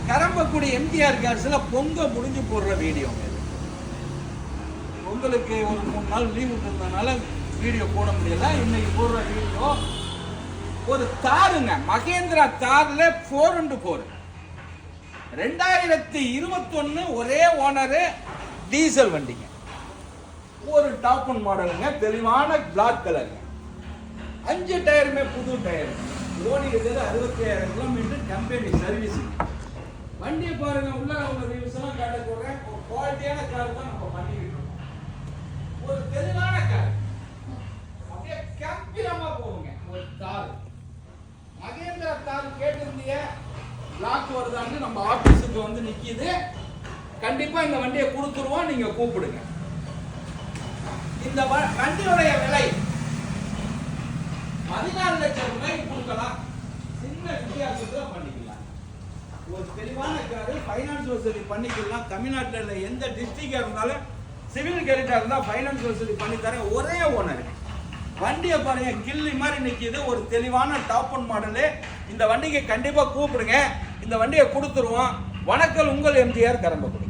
கரம்பக்குடி எம்ஜிஆர் கேர்ஸ்ல பொங்க முடிஞ்சு போடுற வீடியோ. உங்களுக்கு ஒரு 3 நாள் லீவு இருந்ததுனால வீடியோ போட முடியல. இன்னைக்கு போடுற வீடியோ ஒரு தாருங்க, மகேந்திரா தார்ல 4x4 2021 ஒரே ஓனரு டீசல் வண்டிங்க. ஒரு டாப் ஒன் மாடலுங்க, தெளிவான பிளாக் கலருங்க. 5 டயருமே புது டயர். ஓடி இருக்கிறது 65,000 கிலோமீட்டர் கம்பெனி சர்வீஸ். வண்டியை பாருங்க, உள்ள உள்ள ரிவ்யூஸ் எல்லாம் காட்ட போறேன். ஒரு குவாலிட்டியான கார் தான் நம்ம பண்ணிக்கிட்டு இருக்கோம். ஒரு தெளிவான கார், அப்படியே கம்பீரமா போகுங்க. ஒரு தார், மகேந்திரா தார் கேட்டிருந்தீங்க, பிளாக் வருதான்னு நம்ம ஆபீஸுக்கு வந்து நிக்குது. கண்டிப்பா இந்த வண்டியை கொடுத்துருவோம், நீங்க கூப்பிடுங்க. இந்த வண்டியோடைய விலை 14 லட்சம் ரூபாய்க்கு கொடுக்கலாம். சின்ன வித்தியாசத்துல பண்ணிக்கலாம். ஒரு தெளிவான காரு, பைனான்ஸ் வசதி பண்ணிக்கலாம். தமிழ்நாட்டில் எந்த டிஸ்ட்ரிக்டா இருந்தாலும் சிவில் கிரெடிட்டா இருந்தா பைனான்ஸ் வசதி பண்ணி தரேன். ஒரே ஓனர். வண்டியை பாருங்க, கில்லி மாதிரி நிக்குது. ஒரு தெளிவான டாப் ஒன் மாடலு. இந்த வண்டிக்கு கண்டிப்பா கூப்பிடுங்க, இந்த வண்டியை கொடுத்துருவோம். வணக்கம், உங்கள் எம்ஜிஆர் கரம்பக்குடி.